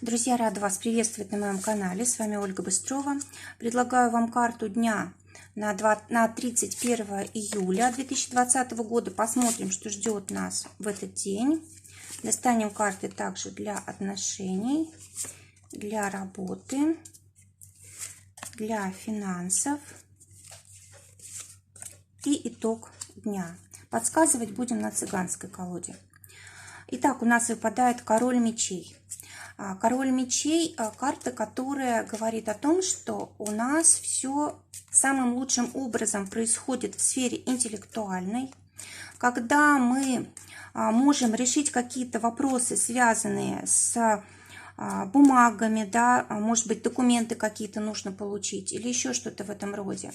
Друзья, рада вас приветствовать на моем канале. С вами Ольга Быстрова. Предлагаю вам карту дня на 31 июля 2020 года. Посмотрим, что ждет нас в этот день. Достанем карты также для отношений, для работы, для финансов и итог дня. Подсказывать будем на цыганской колоде. Итак, у нас выпадает король мечей. Король мечей – карта, которая говорит о том, что у нас все самым лучшим образом происходит в сфере интеллектуальной, когда мы можем решить какие-то вопросы, связанные с бумагами, да, может быть, документы какие-то нужно получить или еще что-то в этом роде.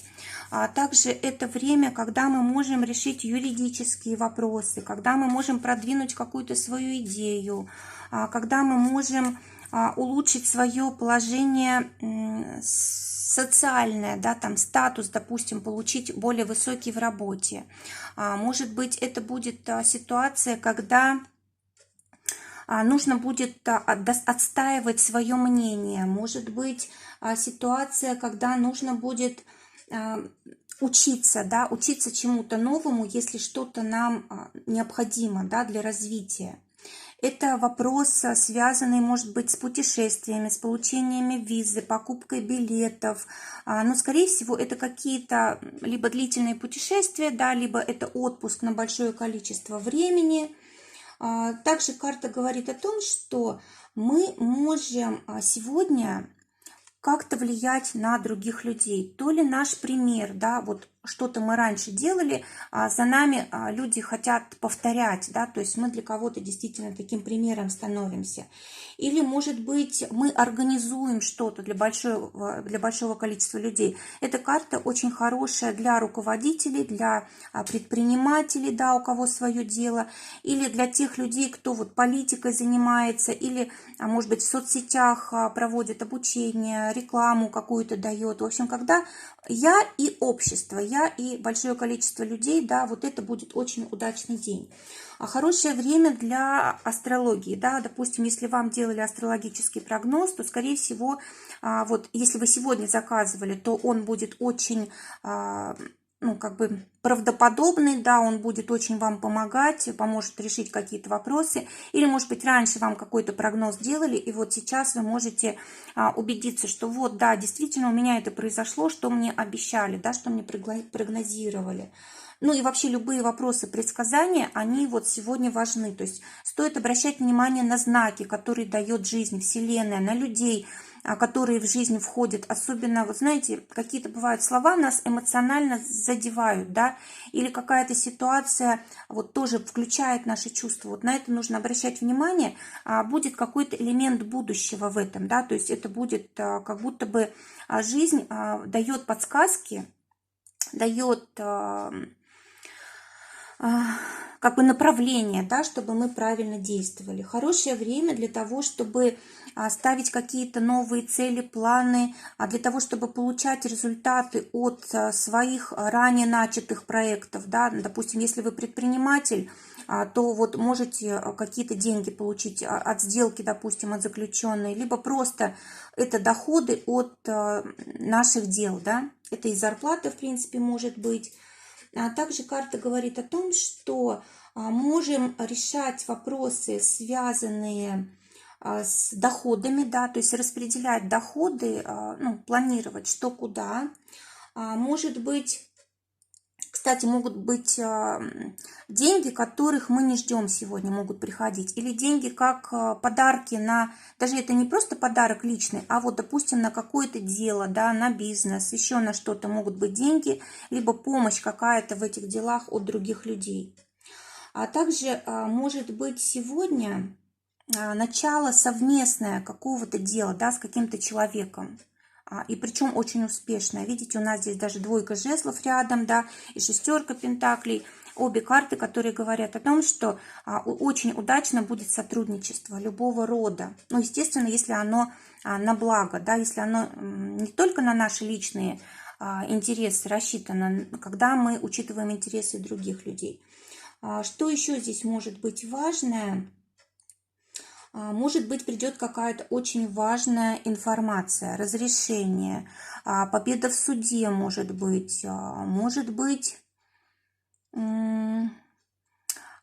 Также это время, когда мы можем решить юридические вопросы, когда мы можем продвинуть какую-то свою идею, когда мы можем улучшить свое положение социальное, да, там статус, допустим, получить более высокий в работе. Может быть, это будет ситуация, когда нужно будет отстаивать свое мнение. Может быть, ситуация, когда нужно будет учиться, да, учиться чему-то новому, если что-то нам необходимо, да, для развития. Это вопрос, связанный, может быть, с путешествиями, с получениями визы, покупкой билетов. Но, скорее всего, это какие-то либо длительные путешествия, да, либо это отпуск на большое количество времени. Также карта говорит о том, что мы можем сегодня как-то влиять на других людей. То ли наш пример, да, вот что-то мы раньше делали, за нами люди хотят повторять, да, то есть мы для кого-то действительно таким примером становимся. Или, может быть, мы организуем что-то для большого количества людей. Эта карта очень хорошая для руководителей, для предпринимателей, да, у кого свое дело, или для тех людей, кто вот политикой занимается, или, может быть, в соцсетях проводит обучение, рекламу какую-то дает. В общем, когда я и общество, я и большое количество людей, да, вот это будет очень удачный день. Хорошее время для астрологии, да, допустим, если вам делали астрологический прогноз, то, скорее всего, вот если вы сегодня заказывали, то он будет очень, ну, как бы правдоподобный, да, он будет очень вам помогать, поможет решить какие-то вопросы. Или, может быть, раньше вам какой-то прогноз делали, и вот сейчас вы можете убедиться, что вот, да, действительно у меня это произошло, что мне обещали, да, что мне прогнозировали. Ну и вообще любые вопросы предсказания, они вот сегодня важны. То есть стоит обращать внимание на знаки, которые дает жизнь, Вселенная, на людей, которые в жизнь входят. Особенно, вот знаете, какие-то бывают слова нас эмоционально задевают, да, или какая-то ситуация вот тоже включает наши чувства. Вот на это нужно обращать внимание. Будет какой-то элемент будущего в этом, да, то есть это будет как будто бы жизнь дает подсказки, дает как бы направление, да, чтобы мы правильно действовали. Хорошее время для того, чтобы ставить какие-то новые цели, планы, для того, чтобы получать результаты от своих ранее начатых проектов. Да. Допустим, если вы предприниматель, то вот можете какие-то деньги получить от сделки, допустим, от заключенной, либо просто это доходы от наших дел. Да. Это и зарплата, в принципе, может быть. Также карта говорит о том, что можем решать вопросы, связанные с доходами, да, то есть распределять доходы, ну, планировать, что куда. Может быть, кстати, могут быть деньги, которых мы не ждем сегодня, могут приходить. Или деньги как подарки на... Даже это не просто подарок личный, а вот, допустим, на какое-то дело, да, на бизнес, еще на что-то могут быть деньги, либо помощь какая-то в этих делах от других людей. А также может быть сегодня начало совместное какого-то дела, да, с каким-то человеком. И причем очень успешная. Видите, у нас здесь даже двойка жезлов рядом, да, и шестерка пентаклей. Обе карты, которые говорят о том, что очень удачно будет сотрудничество любого рода. Ну, естественно, если оно на благо, да, если оно не только на наши личные интересы рассчитано, когда мы учитываем интересы других людей. Что еще здесь может быть важное? Может быть, придет какая-то очень важная информация, разрешение, победа в суде, может быть,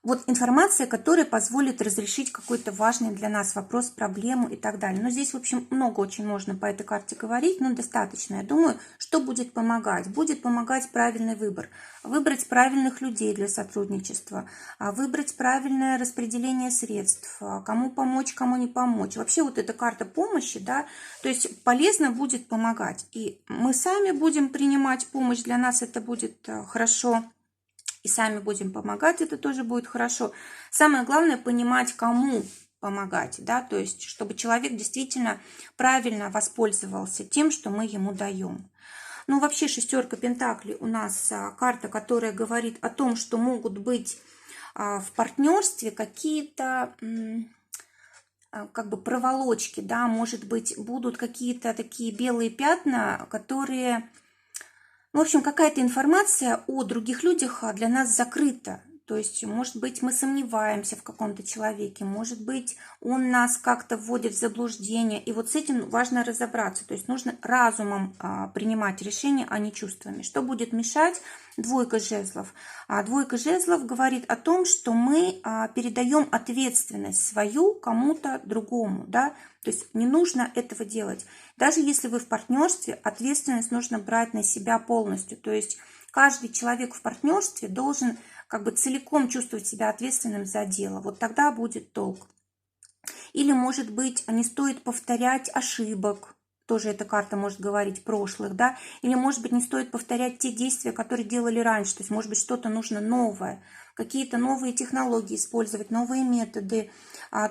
вот информация, которая позволит разрешить какой-то важный для нас вопрос, проблему и так далее. Но здесь, в общем, много очень можно по этой карте говорить, но достаточно. Я думаю, что будет помогать? Будет помогать правильный выбор. Выбрать правильных людей для сотрудничества, выбрать правильное распределение средств, кому помочь, кому не помочь. Вообще вот эта карта помощи, да, то есть полезно будет помогать. И мы сами будем принимать помощь, для нас это будет хорошо. И сами будем помогать, это тоже будет хорошо. Самое главное понимать, кому помогать, да, то есть чтобы человек действительно правильно воспользовался тем, что мы ему даем. Ну, вообще шестерка пентаклей у нас карта, которая говорит о том, что могут быть в партнерстве какие-то как бы проволочки, да, может быть, будут какие-то такие белые пятна, которые... В общем, какая-то информация о других людях для нас закрыта. То есть, может быть, мы сомневаемся в каком-то человеке, может быть, он нас как-то вводит в заблуждение. И вот с этим важно разобраться. То есть нужно разумом принимать решения, а не чувствами. Что будет мешать? Двойка жезлов. Двойка жезлов говорит о том, что мы передаем ответственность свою кому-то другому, да? То есть не нужно этого делать. Даже если вы в партнерстве, ответственность нужно брать на себя полностью. То есть каждый человек в партнерстве должен как бы целиком чувствовать себя ответственным за дело. Вот тогда будет толк. Или, может быть, не стоит повторять ошибок. Тоже эта карта может говорить прошлых, да. Или, может быть, не стоит повторять те действия, которые делали раньше. То есть, может быть, что-то нужно новое. Какие-то новые технологии использовать, новые методы.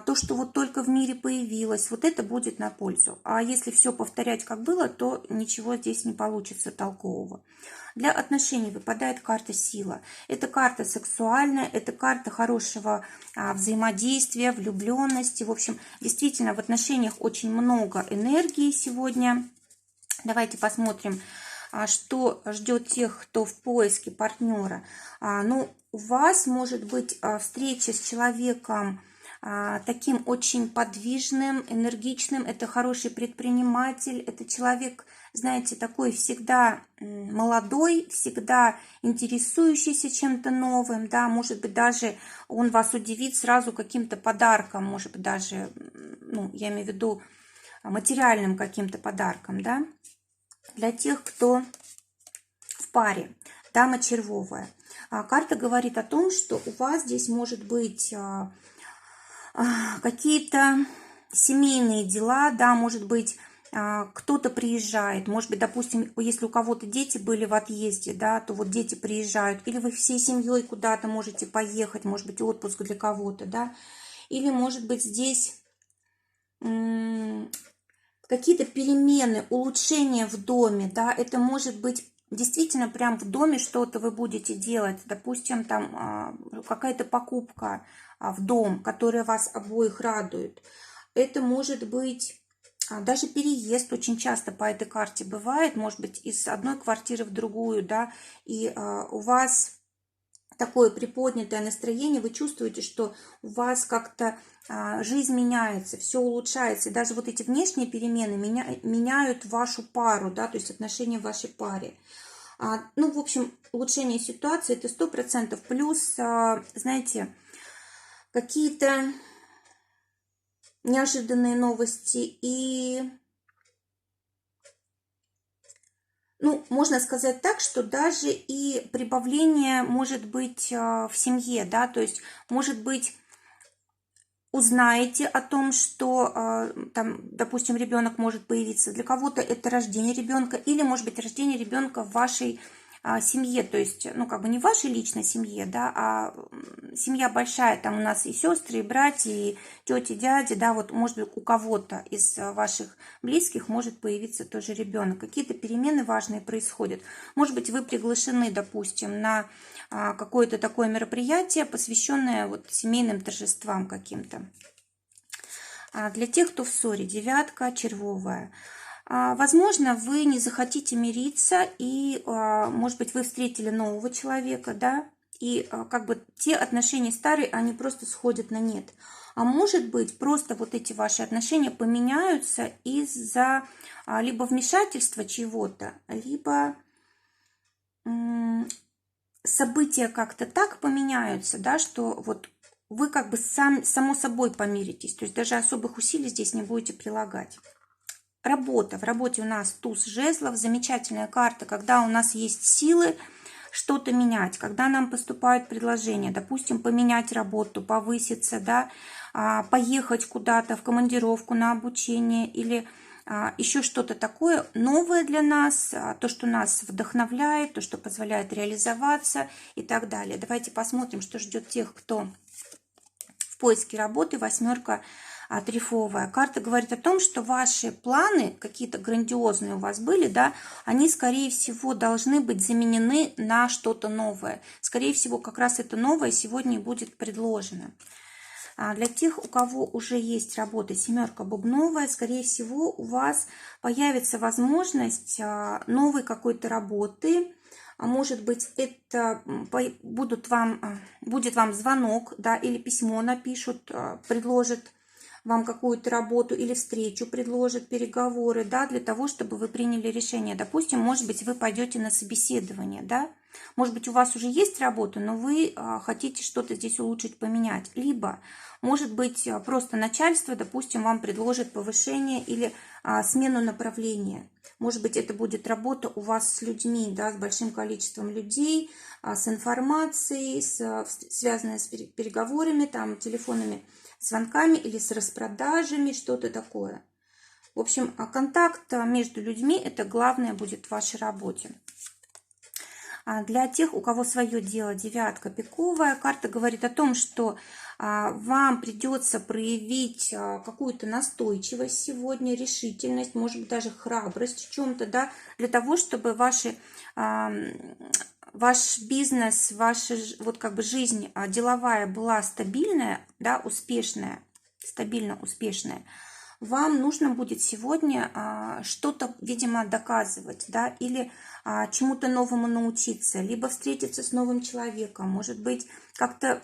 То, что вот только в мире появилось, вот это будет на пользу. А если все повторять, как было, то ничего здесь не получится толкового. Для отношений выпадает карта сила. Это карта сексуальная, это карта хорошего взаимодействия, влюбленности. В общем, действительно, в отношениях очень много энергии сегодня. Давайте посмотрим, что ждет тех, кто в поиске партнера. Ну, у вас может быть встреча с человеком таким очень подвижным, энергичным. Это хороший предприниматель, это человек, знаете, такой всегда молодой, всегда интересующийся чем-то новым, да, может быть, даже он вас удивит сразу каким-то подарком, может быть, даже, ну, я имею в виду материальным каким-то подарком, да. Для тех, кто в паре, дама червовая. Карта говорит о том, что у вас здесь может быть какие-то семейные дела, да, может быть, кто-то приезжает, может быть, допустим, если у кого-то дети были в отъезде, да, то вот дети приезжают, или вы всей семьей куда-то можете поехать, может быть, отпуск для кого-то, да, или, может быть, здесь какие-то перемены, улучшения в доме, да, это может быть действительно прям в доме что-то вы будете делать, допустим, там какая-то покупка в дом, которая вас обоих радует. Это может быть даже переезд, очень часто по этой карте бывает, может быть, из одной квартиры в другую, да, и у вас такое приподнятое настроение, вы чувствуете, что у вас как-то жизнь меняется, все улучшается. И даже вот эти внешние перемены меняют вашу пару, да, то есть отношения в вашей паре. Ну, в общем, улучшение ситуации это 100%. Плюс, знаете, какие-то неожиданные новости и... Ну, можно сказать так, что даже и прибавление может быть в семье, да, то есть, может быть, узнаете о том, что там, допустим, ребенок может появиться. Для кого-то это рождение ребенка, или, может быть, рождение ребенка в вашей семье, то есть, ну, как бы не в вашей личной семье, да, а семья большая, там у нас и сестры, и братья, и тети, дяди, да, вот, может быть, у кого-то из ваших близких может появиться тоже ребенок. Какие-то перемены важные происходят. Может быть, вы приглашены, допустим, на какое-то такое мероприятие, посвященное вот семейным торжествам каким-то. Для тех, кто в ссоре, девятка червовая. Возможно, вы не захотите мириться, и, может быть, вы встретили нового человека, да, и как бы те отношения старые, они просто сходят на нет. А может быть, просто вот эти ваши отношения поменяются из-за либо вмешательства чего-то, либо события как-то так поменяются, да, что вот вы как бы само собой помиритесь, то есть даже особых усилий здесь не будете прилагать. Работа. В работе у нас туз жезлов, замечательная карта, когда у нас есть силы что-то менять, когда нам поступают предложения, допустим, поменять работу, повыситься, да, поехать куда-то в командировку на обучение или еще что-то такое новое для нас, то, что нас вдохновляет, то, что позволяет реализоваться и так далее. Давайте посмотрим, что ждет тех, кто в поиске работы. Восьмерка трефовая. Карта говорит о том, что ваши планы, какие-то грандиозные у вас были, да, они, скорее всего, должны быть заменены на что-то новое. Скорее всего, как раз это новое сегодня будет предложено. Для тех, у кого уже есть работа, семерка бубновая, скорее всего, у вас появится возможность новой какой-то работы. Может быть, это будет вам звонок, да, или письмо напишут, предложат вам какую-то работу или встречу предложат, переговоры, да, для того, чтобы вы приняли решение. Допустим, может быть, вы пойдете на собеседование, да, может быть, у вас уже есть работа, но вы хотите что-то здесь улучшить, поменять. Либо, может быть, просто начальство, допустим, вам предложит повышение или смену направления. Может быть, это будет работа у вас с людьми, да, с большим количеством людей, с информацией, связанной с переговорами, там, телефонными звонками или с распродажами, что-то такое. В общем, контакт между людьми – это главное будет в вашей работе. Для тех, у кого свое дело, девятка пиковая, карта говорит о том, что вам придется проявить какую-то настойчивость сегодня, решительность, может быть, даже храбрость в чем-то, да, для того, чтобы ваш бизнес, ваша вот как бы жизнь деловая была стабильная, да, успешная, стабильно успешная. Вам нужно будет сегодня что-то, видимо, доказывать, да, или чему-то новому научиться, либо встретиться с новым человеком, может быть, как-то,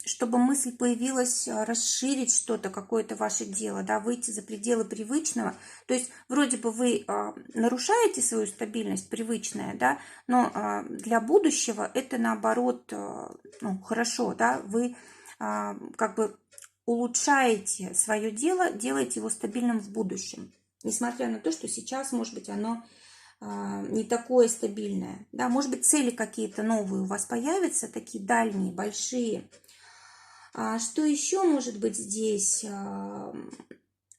чтобы мысль появилась, расширить что-то, какое-то ваше дело, да, выйти за пределы привычного. То есть вроде бы вы нарушаете свою стабильность привычная, да, но для будущего это наоборот, ну, хорошо, да, вы как бы улучшаете свое дело, делаете его стабильным в будущем. Несмотря на то, что сейчас, может быть, оно не такое стабильное. Да, может быть, цели какие-то новые у вас появятся, такие дальние, большие. Что еще может быть здесь?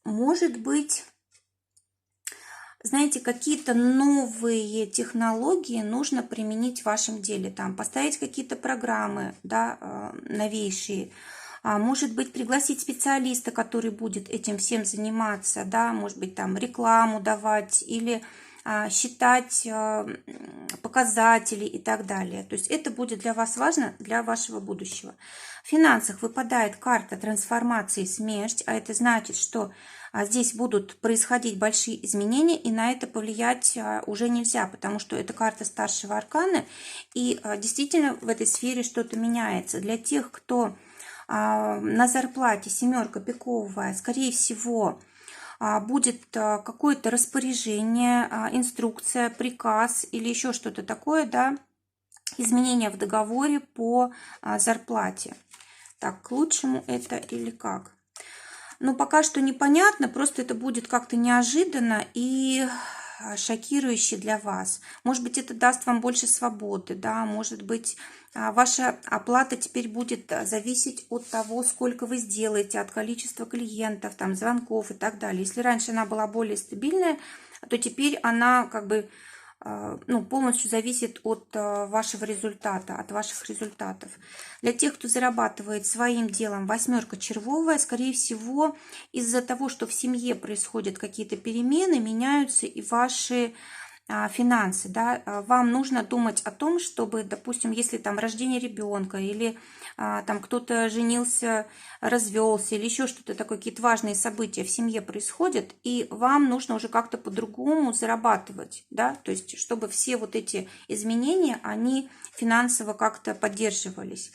Может быть, знаете, какие-то новые технологии нужно применить в вашем деле. Там, поставить какие-то программы, да, новейшие. Может быть, пригласить специалиста, который будет этим всем заниматься, да, может быть, там рекламу давать или считать показатели и так далее. То есть это будет для вас важно, для вашего будущего. В финансах выпадает карта трансформации смерть, а это значит, что здесь будут происходить большие изменения, и на это повлиять уже нельзя, потому что это карта старшего аркана, и действительно в этой сфере что-то меняется. Для тех, кто на зарплате, семерка пиковая, скорее всего, будет какое-то распоряжение, инструкция, приказ или еще что-то такое, да, изменения в договоре по зарплате. Так, к лучшему это или как? Но пока что непонятно, просто это будет как-то неожиданно и шокирующе для вас. Может быть, это даст вам больше свободы, да, может быть, ваша оплата теперь будет зависеть от того, сколько вы сделаете, от количества клиентов, там, звонков и так далее. Если раньше она была более стабильная, то теперь она как бы полностью зависит от вашего результата, от ваших результатов. Для тех, кто зарабатывает своим делом, восьмерка червовая, скорее всего, из-за того, что в семье происходят какие-то перемены, меняются и ваши финансы, да, вам нужно думать о том, чтобы, допустим, если там рождение ребенка или там кто-то женился, развелся или еще что-то такое, какие-то важные события в семье происходят, и вам нужно уже как-то по-другому зарабатывать, да, то есть чтобы все вот эти изменения, они финансово как-то поддерживались.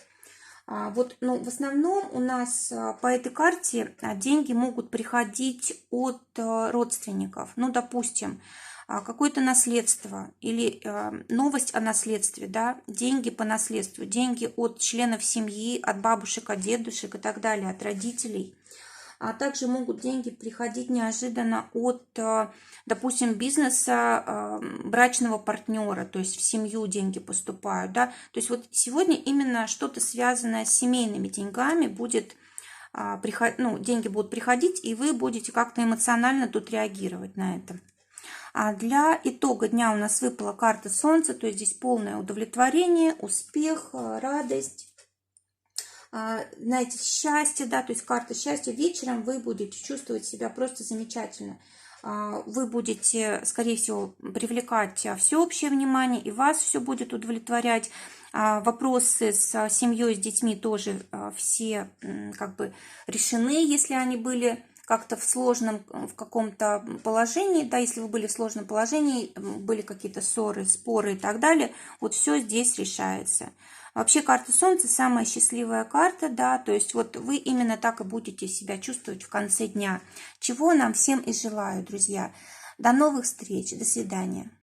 Вот, ну, в основном у нас по этой карте деньги могут приходить от родственников. Ну, допустим, какое-то наследство или новость о наследстве, да, деньги по наследству, деньги от членов семьи, от бабушек, от дедушек и так далее, от родителей. А также могут деньги приходить неожиданно от, допустим, бизнеса брачного партнера, то есть в семью деньги поступают, да. То есть вот сегодня именно что-то связанное с семейными деньгами будет ну, деньги будут приходить, и вы будете как-то эмоционально тут реагировать на это. А для итога дня у нас выпала карта Солнца, то есть здесь полное удовлетворение, успех, радость. Знаете, счастье, да, то есть карта счастья. Вечером вы будете чувствовать себя просто замечательно. Вы будете, скорее всего, привлекать всеобщее внимание, и вас все будет удовлетворять. Вопросы с семьей, с детьми тоже все как бы решены, если они были как-то в сложном, в каком-то положении, да, если вы были в сложном положении, были какие-то ссоры, споры и так далее, вот все здесь решается. Вообще карта Солнца самая счастливая карта, да, то есть вот вы именно так и будете себя чувствовать в конце дня, чего нам всем и желаю, друзья. До новых встреч, до свидания.